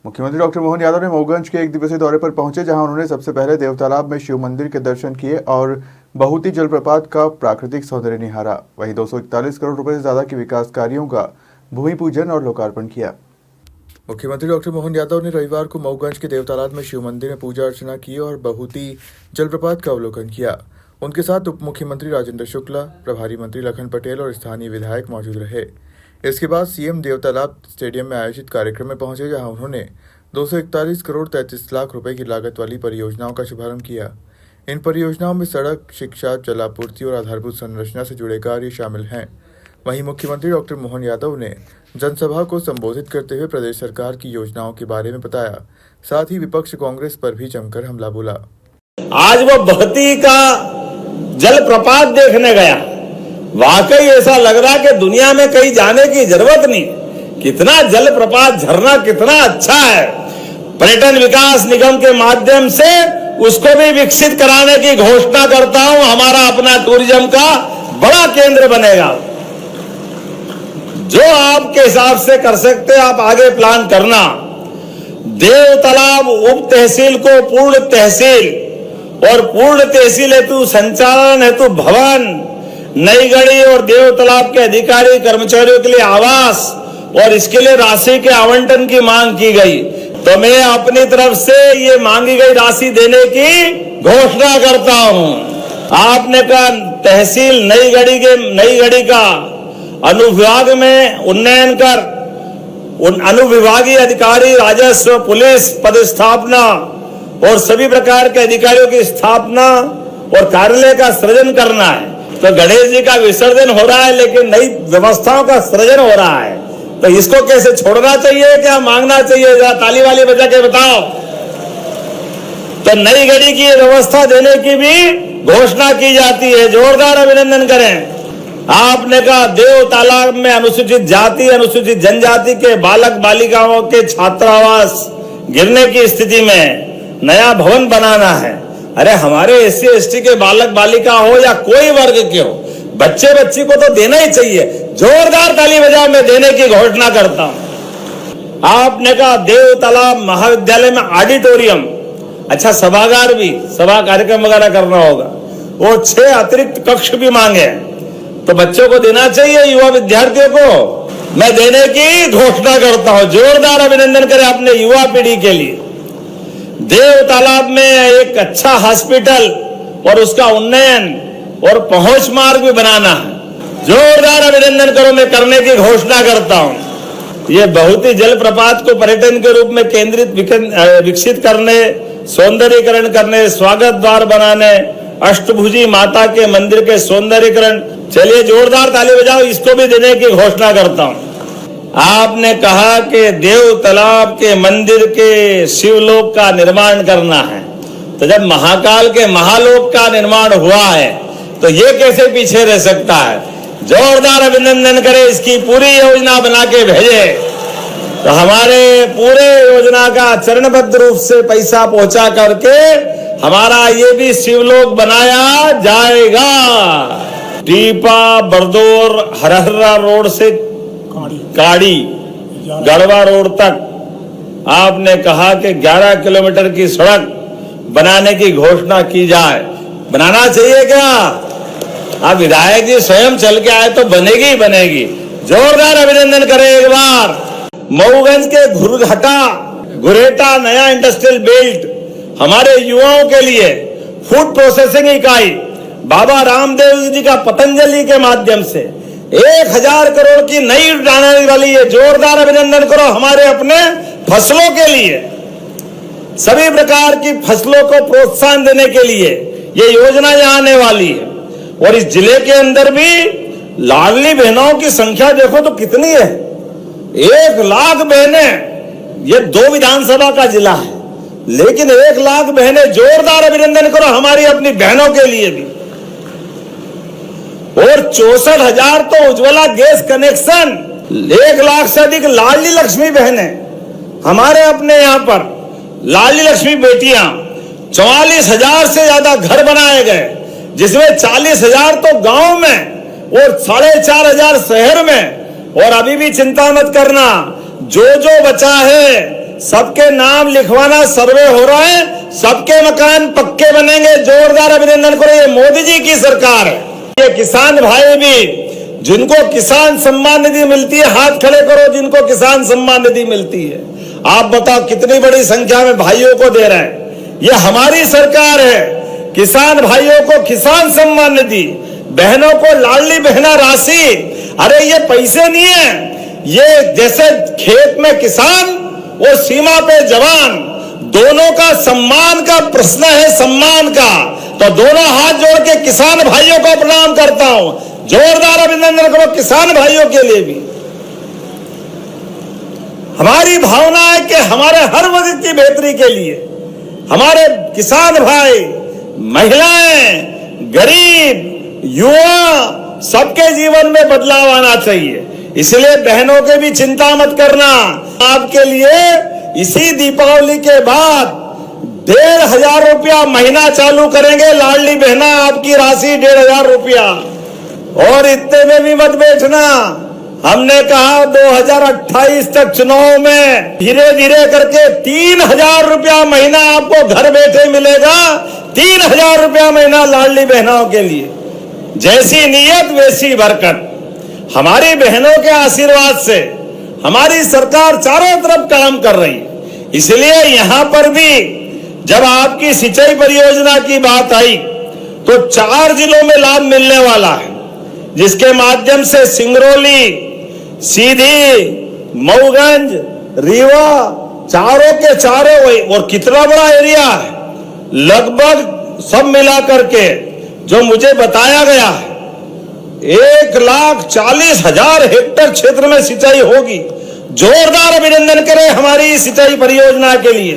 मुख्यमंत्री डॉक्टर मोहन यादव ने मऊगंज के एक दिवसीय दौरे पर पहुंचे, जहां उन्होंने सबसे पहले देवतालाब में शिव मंदिर के दर्शन किए और बहुती जलप्रपात का प्राकृतिक सौंदर्य निहारा। वहीं 241 करोड़ रुपए से ज्यादा के विकास कार्यों का भूमि पूजन और लोकार्पण किया। मुख्यमंत्री डॉक्टर मोहन यादव ने रविवार को मऊगंज के देवतालाब में शिव मंदिर में पूजा अर्चना की और बहुती जलप्रपात का अवलोकन किया। उनके साथ उप मुख्यमंत्री राजेंद्र शुक्ला, प्रभारी मंत्री लखन पटेल और स्थानीय विधायक मौजूद रहे। इसके बाद सीएम देवतालाब स्टेडियम में आयोजित कार्यक्रम में पहुंचे, जहां उन्होंने 241 करोड़ 33 लाख रुपए की लागत वाली परियोजनाओं का शुभारंभ किया। इन परियोजनाओं में सड़क, शिक्षा, जलापूर्ति और आधारभूत संरचना से जुड़े कार्य शामिल हैं। वहीं मुख्यमंत्री डॉक्टर मोहन यादव ने जनसभा को संबोधित करते हुए प्रदेश सरकार की योजनाओं के बारे में बताया। साथ ही विपक्ष कांग्रेस पर भी जमकर हमला बोला। आज वो बहती का जलप्रपात देखने गया, वाकई ऐसा लग रहा कि दुनिया में कहीं जाने की जरूरत नहीं। कितना जलप्रपात, झरना कितना अच्छा है। पर्यटन विकास निगम के माध्यम से उसको भी विकसित कराने की घोषणा करता हूं। हमारा अपना टूरिज्म का बड़ा केंद्र बनेगा। जो आपके हिसाब से कर सकते आप आगे प्लान करना। देव तालाब उप तहसील को पूर्ण तहसील और पूर्ण तहसील हेतु संचालन हेतु भवन, नई गढ़ी और देव तालाब के अधिकारी कर्मचारियों के लिए आवास और इसके लिए राशि के आवंटन की मांग की गई। तो मैं अपनी तरफ से ये मांगी गई राशि देने की घोषणा करता हूं। आपने कहा तहसील नई गढ़ी का अनुविभाग में उन्नयन कर अनुविभागीय अधिकारी, राजस्व, पुलिस पदस्थापना और सभी प्रकार के अधिकारियों की स्थापना और कार्यालय का सृजन करना है। तो गणेश जी का विसर्जन हो रहा है, लेकिन नई व्यवस्थाओं का सृजन हो रहा है। तो इसको कैसे छोड़ना चाहिए, क्या मांगना चाहिए? जरा ताली वाली बजा के बताओ। तो नई गढ़ी की व्यवस्था देने की भी घोषणा की जाती है। जोरदार अभिनंदन करें। आपने कहा देव तालाब में अनुसूचित जाति, अनुसूचित जनजाति के बालक बालिकाओं के छात्रावास गिरने की स्थिति में नया भवन बनाना है। अरे हमारे एससी एसटी के बालक बालिका हो या कोई वर्ग के हो, बच्चे बच्ची को तो देना ही चाहिए। जोरदार ताली बजाओ, मैं देने की घोषणा करता हूं। आपने कहा देव तालाब महाविद्यालय में ऑडिटोरियम, अच्छा सभागार भी, सभा कार्यक्रम वगैरह करना होगा। वो 6 अतिरिक्त कक्ष भी मांगे, तो बच्चों को देना चाहिए, युवा विद्यार्थियों को। मैं देने की घोषणा करता हूं। जोरदार अभिनंदन करें अपने युवा पीढ़ी के लिए। देव तालाब में एक अच्छा हॉस्पिटल और उसका उन्नयन और पहुंच मार्ग भी बनाना है। जोरदार अभिनंदन करो, मैं करने की घोषणा करता हूं। ये बहुती जलप्रपात को पर्यटन के रूप में विकसित करने, सौंदर्यीकरण करने, स्वागत द्वार बनाने, अष्टभुजी माता के मंदिर के सौंदर्यीकरण। चलिए जोरदार ताली बजाओ, इसको भी देने की घोषणा करता हूं। आपने कहा कि देव तालाब के मंदिर के शिवलोक का निर्माण करना है। तो जब महाकाल के महालोक का निर्माण हुआ है, तो ये कैसे पीछे रह सकता है? जोरदार अभिनंदन करें, इसकी पूरी योजना बना के भेजे। तो हमारे पूरे योजना का चरणबद्ध रूप से पैसा पहुंचा करके हमारा ये भी शिवलोक बनाया जाएगा। टीपा, बरदौर, हरहरा रोड से काड़ी, गढ़वा रोड तक आपने कहा कि 11 किलोमीटर की सड़क बनाने की घोषणा की जाए। बनाना चाहिए क्या? आप विधायक जी स्वयं चल के आए तो बनेगी ही बनेगी। जोरदार अभिनंदन करें एक बार। मऊगंज के घुरेटा नया इंडस्ट्रियल बेल्ट हमारे युवाओं के लिए फूड प्रोसेसिंग इकाई बाबा रामदेव जी का पतंजलि के माध्यम से 1000 करोड़ की नई आने वाली है। जोरदार अभिनंदन करो हमारे अपने फसलों के लिए, सभी प्रकार की फसलों को प्रोत्साहन देने के लिए ये योजना यहाँ आने वाली है। और इस जिले के अंदर भी लाडली बहनों की संख्या देखो तो कितनी है, 1 लाख बहनें। ये 2 विधानसभा का जिला है, लेकिन 1 लाख बहनें। जोरदार अभिनंदन करो हमारी अपनी बहनों के लिए भी। और 64,000 तो उज्ज्वला गैस कनेक्शन, 1 लाख से अधिक लाडली लक्ष्मी बहनें हमारे अपने यहाँ पर, लाडली लक्ष्मी बेटियां। 44,000 से ज्यादा घर बनाए गए, जिसमें 40,000 तो गांव में और 4,500 शहर में। और अभी भी चिंता मत करना, जो बचा है सबके नाम लिखवाना सर्वे हो रहा है, सबके मकान पक्के बनेंगे। जोरदार अभिनंदन करो, ये मोदी जी की सरकार है। ये किसान भाई भी जिनको किसान सम्मान निधि मिलती है, हाथ खड़े करो जिनको किसान सम्मान निधि मिलती है। आप बताओ कितनी बड़ी संख्या में भाइयों को दे रहे हैं। ये हमारी सरकार है। किसान भाइयों को किसान सम्मान निधि, बहनों को लाडली बहना राशि। अरे ये पैसे नहीं है, ये जैसे खेत में किसान और सीमा पे जवान, दोनों का सम्मान का प्रश्न है, सम्मान का। तो दोनों हाथ जोड़ के किसान भाइयों को प्रणाम करता हूं। जोरदार अभिनंदन करो किसान भाइयों के लिए भी। हमारी भावना है कि हमारे हर वर्ग की बेहतरी के लिए हमारे किसान भाई, महिलाएं, गरीब, युवा, सबके जीवन में बदलाव आना चाहिए। इसलिए बहनों के भी चिंता मत करना। आपके लिए इसी दीपावली के बाद 1,500 रुपया महीना चालू करेंगे। लाडली बहना आपकी राशि 1,500 रुपया। और इतने में भी मत बैठना। हमने कहा 2028 तक चुनाव में धीरे धीरे करके 3,000 रुपया महीना आपको घर बैठे मिलेगा। 3,000 रुपया महीना लाडली बहनों के लिए। जैसी नीयत वैसी बरकत। हमारी बहनों के आशीर्वाद से हमारी सरकार चारों तरफ काम कर रही है। इसलिए यहां पर भी जब आपकी सिंचाई परियोजना की बात आई तो 4 जिलों में लाभ मिलने वाला है, जिसके माध्यम से सिंगरौली, सीधी, मऊगंज, रीवा, चारों के चारों, और कितना बड़ा एरिया है, लगभग सब मिला करके जो मुझे बताया गया है 1,40,000 हेक्टेयर क्षेत्र में सिंचाई होगी। जोरदार अभिनंदन करें हमारी सिंचाई परियोजना के लिए।